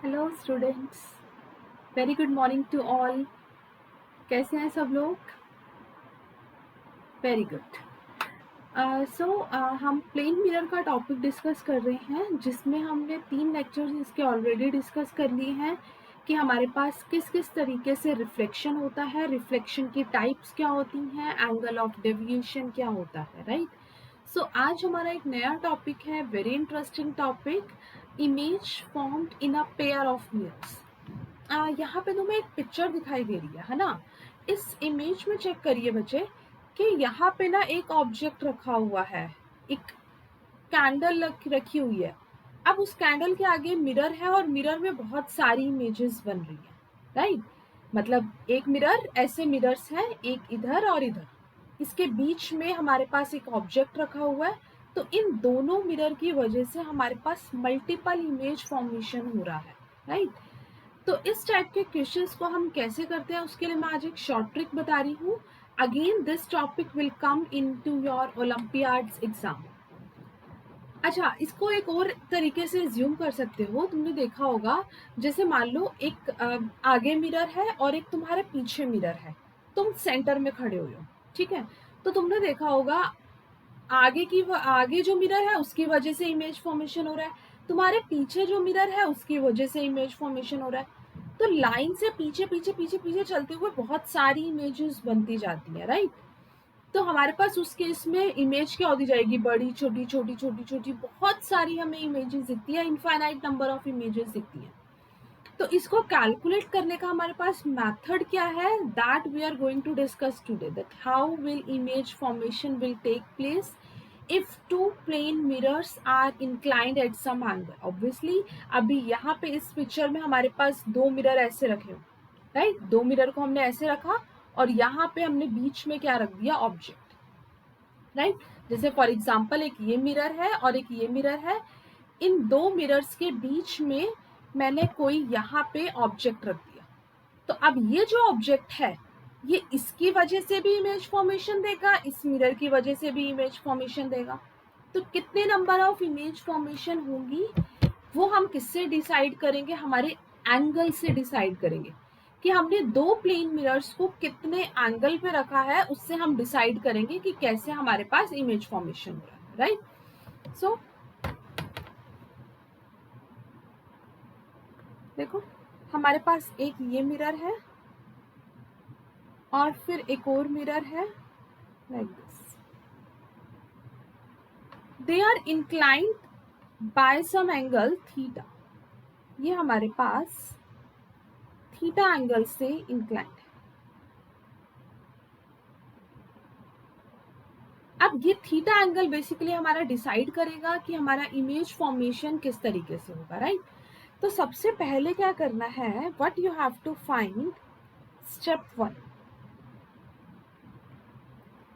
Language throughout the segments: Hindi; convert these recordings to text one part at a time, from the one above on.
Hello students, very good morning to all. कैसे हैं सब लोग? Very good. सो हम प्लेन मिरर का टॉपिक डिस्कस कर रहे हैं, जिसमें हमने 3 लेक्चर्स इसके ऑलरेडी डिस्कस कर लिए हैं कि हमारे पास किस किस तरीके से रिफ्लेक्शन होता है, रिफ्लेक्शन की टाइप्स क्या होती हैं, एंगल ऑफ डेविएशन क्या होता है, राइट। सो आज हमारा एक नया टॉपिक है, very interesting topic, image formed in a pair of mirrors. यहाँ पे तुम्हें एक पिक्चर दिखाई दे रही है ना। इस इमेज में चेक करिए बच्चे कि यहाँ पे ना एक ऑब्जेक्ट रखा हुआ है, एक कैंडल रखी हुई है। अब उस कैंडल के आगे मिरर है और मिरर में बहुत सारी इमेजेस बन रही है, राइट। मतलब एक मिरर, ऐसे मिरर्स हैं एक इधर और इधर, इसके बीच में हमारे पास एक ऑब्जेक्ट रखा हुआ है। तो इन दोनों मिरर की वजह से हमारे पास मल्टीपल इमेज फॉर्मेशन हो रहा है, राइट। तो इस टाइप के क्वेश्चंस को हम कैसे करते हैं, उसके लिए मैं आज एक शॉर्ट ट्रिक बता रही हूँ। Again this topic will come into your Olympiads exam. अच्छा, इसको एक और तरीके से ज्यूम कर सकते हो। तुमने देखा होगा, जैसे मान लो एक आगे मिरर है और एक तुम्हारे पीछे मिरर है, तुम सेंटर में खड़े हुए हो, ठीक है। तो तुमने देखा होगा आगे जो मिरर है उसकी वजह से इमेज फॉर्मेशन हो रहा है, तुम्हारे पीछे जो मिरर है उसकी वजह से इमेज फॉर्मेशन हो रहा है। तो लाइन से पीछे पीछे पीछे पीछे चलते हुए बहुत सारी इमेजेस बनती जाती है, राइट। तो हमारे पास उस केस में इमेज क्या होती जाएगी, बड़ी छोटी छोटी छोटी छोटी बहुत सारी हमें इमेजेस दिखती है, इनफाइनाइट नंबर ऑफ इमेजेस दिखती है। तो इसको कैलकुलेट करने का हमारे पास मेथड क्या है, that we are going to discuss today, that how will image formation will take place if two plane mirrors are inclined at some angle। obviously अभी यहाँ पे इस पिक्चर में हमारे पास दो मिरर ऐसे रखे हो, राइट। दो मिरर को हमने ऐसे रखा और यहाँ पे हमने बीच में क्या रख दिया, ऑब्जेक्ट, राइट। जैसे फॉर एग्जाम्पल एक ये मिरर है और एक ये मिरर है, इन दो मिरर्स के बीच में मैंने कोई यहाँ पे ऑब्जेक्ट रख दिया। तो अब ये जो ऑब्जेक्ट है ये इसकी वजह से भी इमेज फॉर्मेशन देगा, इस मिरर की वजह से भी इमेज फॉर्मेशन देगा। तो कितने नंबर ऑफ इमेज फॉर्मेशन होंगी वो हम किससे डिसाइड करेंगे, हमारे एंगल से डिसाइड करेंगे कि हमने दो प्लेन मिरर्स को कितने एंगल पे रखा है, उससे हम डिसाइड करेंगे कि कैसे हमारे पास इमेज फॉर्मेशन हो रहा है, राइट। सो देखो, हमारे पास एक ये मिरर है और फिर एक और मिरर है, like this. They are inclined by some angle theta. ये हमारे पास थीटा एंगल से इंक्लाइंड है। अब ये थीटा एंगल बेसिकली हमारा डिसाइड करेगा कि हमारा इमेज फॉर्मेशन किस तरीके से होगा, राइट। तो सबसे पहले क्या करना है, what you have to find, step 1।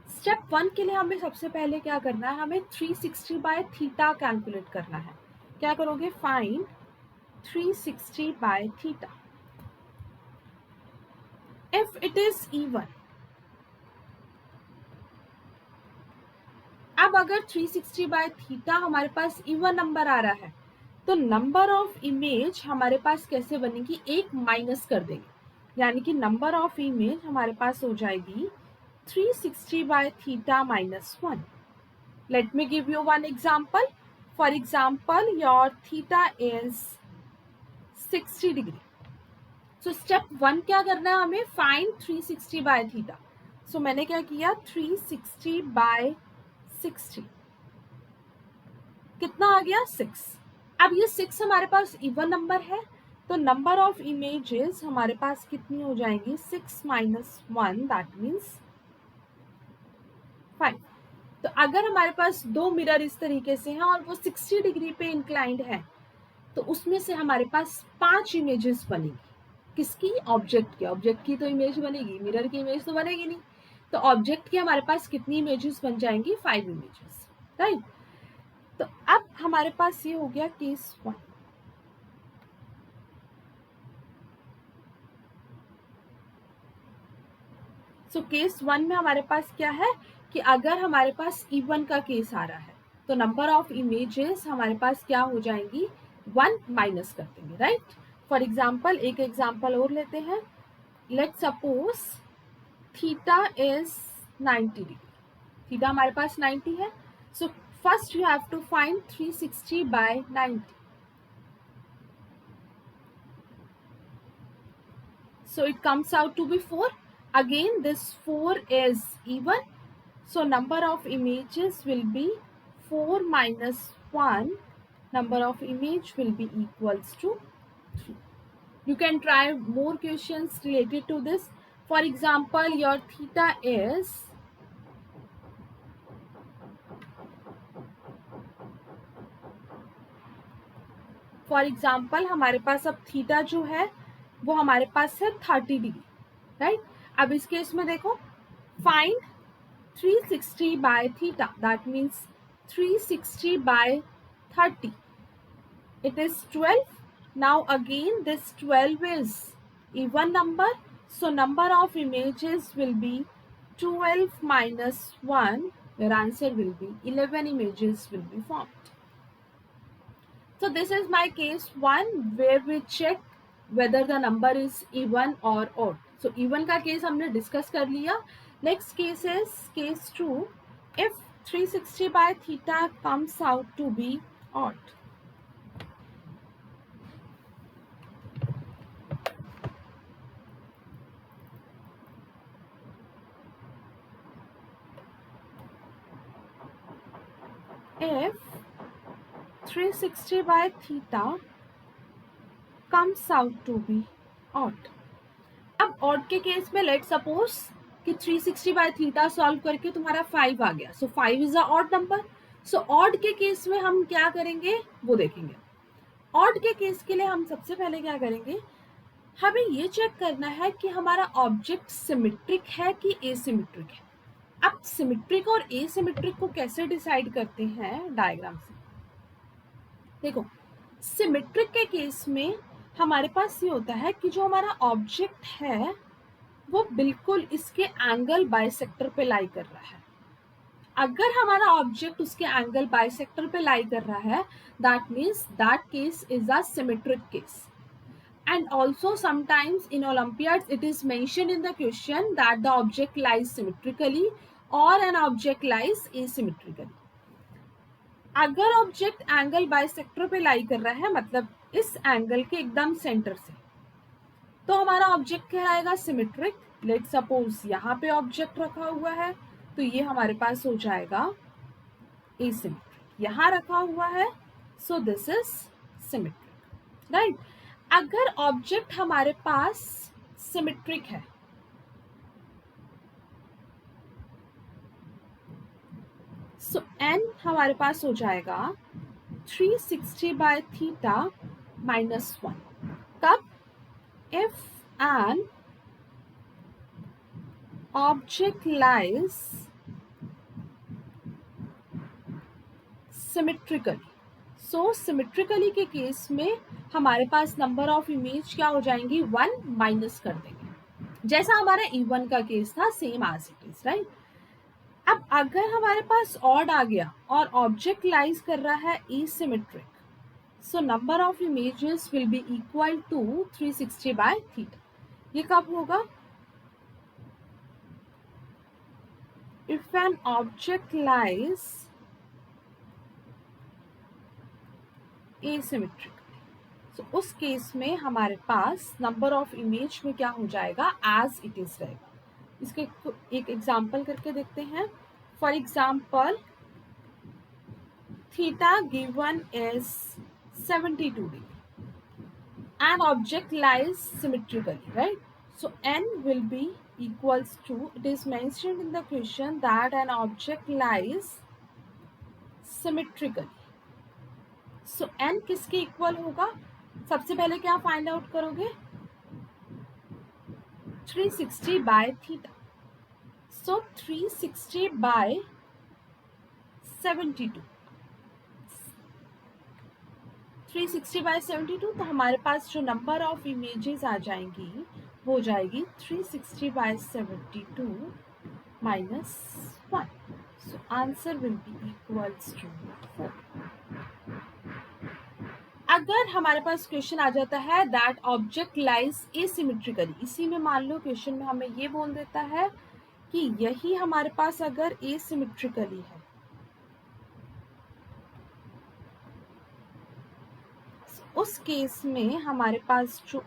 Step 1 के लिए हमें सबसे पहले क्या करना है, हमें 360 बाय थीटा कैलकुलेट करना है। क्या करोगे, find 360 by theta if it is even. अब अगर 360 बाय थीटा हमारे पास इवन नंबर आ रहा है तो नंबर ऑफ इमेज हमारे पास कैसे बनेगी, एक माइनस कर देंगे, यानी कि नंबर ऑफ इमेज हमारे पास हो जाएगी 360 by theta minus 1। Let me give you one example. For example your theta is 60 degree. So step 1 क्या करना है हमें, फाइंड 360 बाय थीटा। सो मैंने क्या किया, 360 बाय 60 कितना आ गया, 6। अब ये 6 हमारे पास इवन नंबर है, तो नंबर ऑफ इमेजेस हमारे पास कितनी हो जाएंगी, 6 माइनस 1, दैट मीन्स 5। तो अगर हमारे पास दो मिरर इस तरीके से हैं और वो 60 डिग्री पे इंक्लाइंड है तो उसमें से हमारे पास 5 इमेजेस बनेगी। किसकी, ऑब्जेक्ट की। ऑब्जेक्ट की तो इमेज बनेगी, मिरर की इमेज तो बनेगी नहीं। तो ऑब्जेक्ट की हमारे पास कितनी इमेजेस बन जाएंगी, 5 इमेजेस, राइट। तो अब हमारे पास ये हो गया केस 1। सो केस 1 में हमारे पास क्या है कि अगर हमारे पास इवन का केस आ रहा है तो नंबर ऑफ इमेजेस हमारे पास क्या हो जाएंगी, 1 माइनस कर देंगे, राइट। फॉर एग्जाम्पल एक एग्जाम्पल और लेते हैं. Let suppose theta is 90 degree. Theta हमारे पास 90 है. So first you have to find 360 by 90. So it comes out to be 4. Again this 4 is even. So number of images will be 4 minus 1. Number of image will be equals to 3. You can try more questions related to this. For example, your theta is हमारे पास अब थीटा जो है वो हमारे पास है 30 डिग्री, राइट. अब इस केस में देखो, find 360 by theta. That means 360 by 30. It is 12. Now again this 12 is even number. So number of images will be 12 minus 1. Your answer will be 11 images will be formed. So this is my case 1 where we check whether the number is even or odd. So even का case हमने discuss कर लिया. Next case is case 2. If 360 by theta comes out to be odd. If 360 by theta comes out to be odd. अब odd के केस में लेट सपोज कि 360 बाय थीटा सॉल्व करके तुम्हारा 5 आ गया. सो 5 is a odd number. So odd के केस में हम क्या करेंगे वो देखेंगे. ऑड के केस के लिए हम सबसे पहले क्या करेंगे, हमें ये चेक करना है कि हमारा ऑब्जेक्ट सिमेट्रिक है कि एसिमेट्रिक है. अब सिमेट्रिक और एसिमेट्रिक को कैसे डिसाइड करते हैं डायग्राम से. देखो, सिमेट्रिक के केस में हमारे पास ये होता है कि जो हमारा ऑब्जेक्ट है वो बिल्कुल इसके एंगल बाइसेक्टर पे लाई कर रहा है. अगर हमारा ऑब्जेक्ट उसके एंगल बाइसेक्टर पे लाई कर रहा है, that means that case is a symmetric case. And also sometimes in Olympiads it is mentioned in the question that the object lies symmetrically or an object lies asymmetrically. अगर ऑब्जेक्ट एंगल बाइसेक्टर पे लाई कर रहा है, मतलब इस एंगल के एकदम सेंटर से, तो हमारा ऑब्जेक्ट कहलाएगा सिमेट्रिक. लेट सपोज यहाँ पे ऑब्जेक्ट रखा हुआ है तो ये हमारे पास हो जाएगा एसिमेट्रिक. यहाँ रखा हुआ है so this is symmetric, right. अगर ऑब्जेक्ट हमारे पास सिमेट्रिक है, सो एन हमारे पास हो जाएगा 360 बाय थीटा माइनस 1. कब? If an object lies symmetrically. So symmetrically के केस में हमारे पास नंबर ऑफ इमेज क्या हो जाएंगी, 1 माइनस कर देंगे, जैसा हमारा E1 का केस था, same as it is, right. अब अगर हमारे पास ऑड आ गया और ऑब्जेक्ट लाइज कर रहा है asymmetric, so number of images will be equal to 360 by theta. ये कब होगा? If an object lies asymmetric, so उस केस में हमारे पास नंबर ऑफ इमेज में क्या हो जाएगा, एज इट इज रहेगा. इसके एक एग्जाम्पल करके देखते हैं. For example theta given is 72 degree and object lies symmetrically, right? So n will be equals to, it is mentioned in the question that an object lies symmetrically. So n किसके इक्वल होगा? सबसे पहले क्या फाइंड आउट करोगे? 360 by theta. So 360 by 72, 360 by 72, तो हमारे पास जो नंबर ऑफ इमेजेस आ जाएंगी वो हो जाएगी 360 by 72 minus 1. So answer will be equals to 4. अगर हमारे पास क्वेश्चन आ जाता है दैट ऑब्जेक्ट लाइज एसिमेट्रिकली, इसी में मान लो क्वेश्चन में हमें ये बोल देता है कि यही हमारे पास अगर एसिमेट्रिकली है, उस केस में हमारे पास जो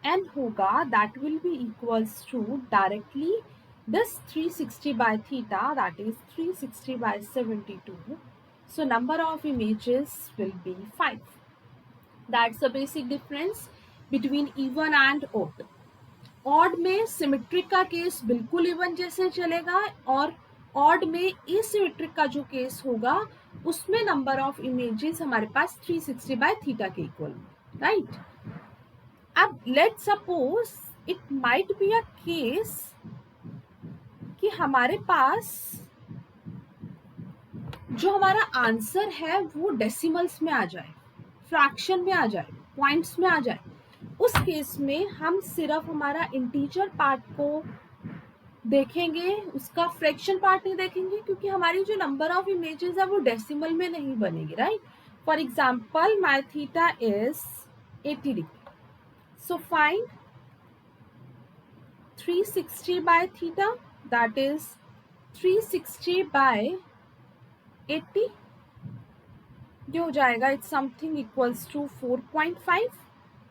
n होगा that will be equals to directly this 360 by theta, that is 360 by 72. So number of images will be 5. That's the basic difference between even and odd. Odd में सिमेट्रिक का केस बिल्कुल इवन जैसे चलेगा, और ऑड में एसिमेट्रिक का जो केस होगा उसमें नंबर ऑफ इमेजेस हमारे पास 360 by थीटा के इक्वल, राइट। अब let suppose it might be a case कि हमारे पास जो हमारा आंसर है वो डेसिमल्स में आ जाए, फ्रैक्शन में आ जाए, पॉइंट्स में आ जाए। उस केस में हम सिर्फ हमारा इंटीजर पार्ट को देखेंगे, उसका फ्रैक्शन पार्ट नहीं देखेंगे, क्योंकि हमारी जो नंबर ऑफ इमेजेस है वो डेसिमल में नहीं बनेगी, right. For example my theta is 80 degree, so find 360 by theta, that is 360 by 80, ये हो जाएगा it's something equals to 4.5।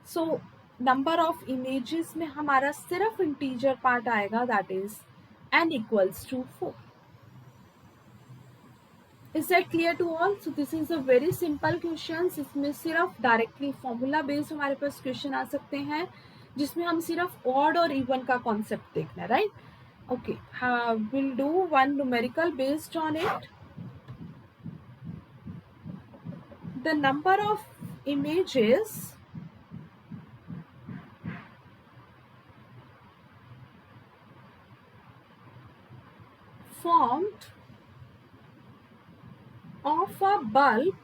So number of images में हमारा सिर्फ इंटीजर पार्ट आएगा, that is n equals to 4. Is that clear to all? So this is a very simple question. इसमें सिर्फ डायरेक्टली फॉर्मूला बेस्ड हमारे पास क्वेश्चन आ सकते हैं, जिसमें हम सिर्फ ऑड और इवन का कॉन्सेप्ट देखना है, right. Okay, will do one numerical based on it. The number of images formed of a bulb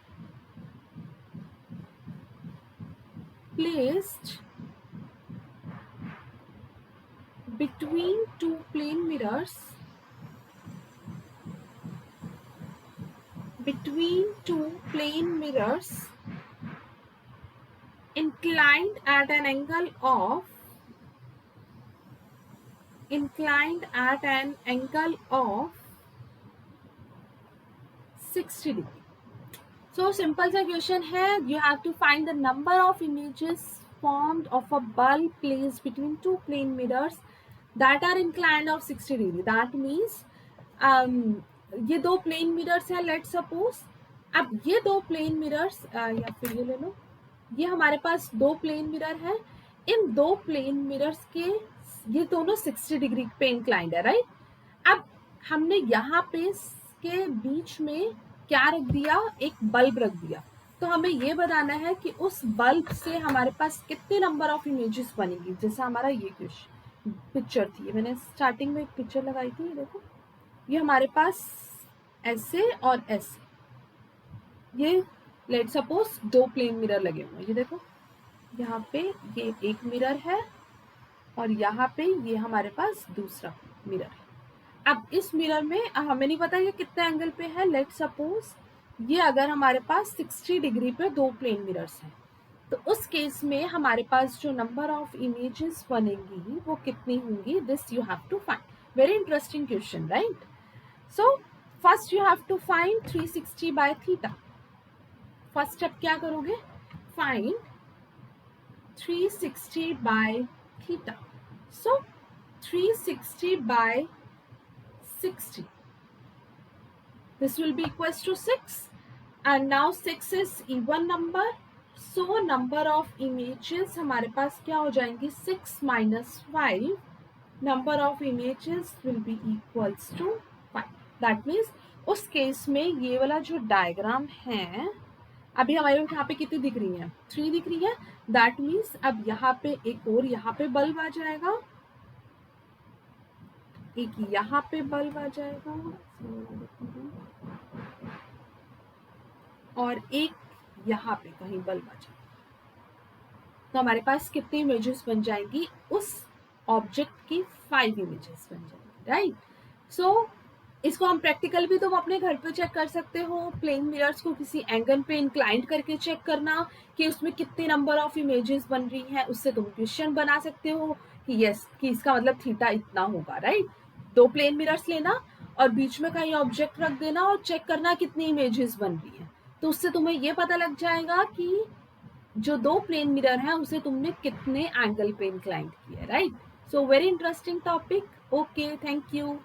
placed between two plane mirrors, inclined at an angle of 60 degree. So simple सा क्वेश्चन है, you have to find the number of images formed of a bulb placed between two plane mirrors that are inclined of 60 degree. That means ये दो प्लेन मिरर्स हैं, लेट सपोज। अब ये दो प्लेन मिरर्स या फिर ये ले लो, ये हमारे पास दो प्लेन मिरर हैं। इन दो प्लेन मिरर्स के ये दोनों 60 डिग्री पे इंक्लाइंड है, राइट। अब हमने यहाँ पे के बीच में क्या रख दिया, एक बल्ब रख दिया। तो हमें ये बताना है कि उस बल्ब से हमारे पास कितने नंबर ऑफ इमेजेस बनेगी। जैसा हमारा ये क्वेश्चन पिक्चर थी, मैंने स्टार्टिंग में एक पिक्चर लगाई थी, ये देखो, ये हमारे पास ऐसे और ऐसे, ये लेट सपोज दो प्लेन मिरर लगे हुए हैं। ये देखो, यहाँ पे ये एक मिरर है और यहाँ पे ये हमारे पास दूसरा मिरर है। अब इस मिरर में हमें नहीं पता ये कितने एंगल पे है। लेट सपोज ये अगर हमारे पास 60 डिग्री पे दो प्लेन मिरर्स हैं, तो उस केस में हमारे पास जो नंबर ऑफ इमेजेस बनेंगी वो कितनी होंगी, this you have to find. Very interesting question, right. So first you have to find 360 by theta. First step क्या करोगे, find 360 by theta. So 360 by 60. This will be equals to 6. And now 6 is even number. So number of images हमारे पास क्या हो जाएंगी, 6 minus 5. Number of images will be equals to 5. That means उस केस में ये वाला जो डायग्राम है, अभी हमारे यहाँ पे कितनी दिख रही है, 3 दिख रही है। दैट मीन्स अब यहाँ पे एक और यहाँ पे बल्ब आ जाएगा, एक यहाँ पे बल्ब आ जाएगा और एक यहाँ पे कहीं बल्ब आ जाएगा। तो हमारे पास कितनी इमेजेस बन जाएंगी, उस ऑब्जेक्ट की 5 इमेजेस बन जाएंगी, राइट। सो इसको हम प्रैक्टिकल भी तुम अपने घर पे चेक कर सकते हो। प्लेन मिरर्स को किसी एंगल पे इंक्लाइंड करके चेक करना कि उसमें कितने नंबर ऑफ इमेजेस बन रही हैं, उससे तुम क्वेश्चन बना सकते हो कि यस कि इसका मतलब थीटा इतना होगा, राइट। 2 प्लेन मिरर्स लेना और बीच में कहीं ऑब्जेक्ट रख देना और चेक करना कितनी इमेजेस बन रही हैं, तो उससे तुम्हें ये पता लग जाएगा कि जो 2 प्लेन मिरर हैं उसे तुमने कितने एंगल पे इंक्लाइंड किया है, right. So very interesting topic. Okay, thank you.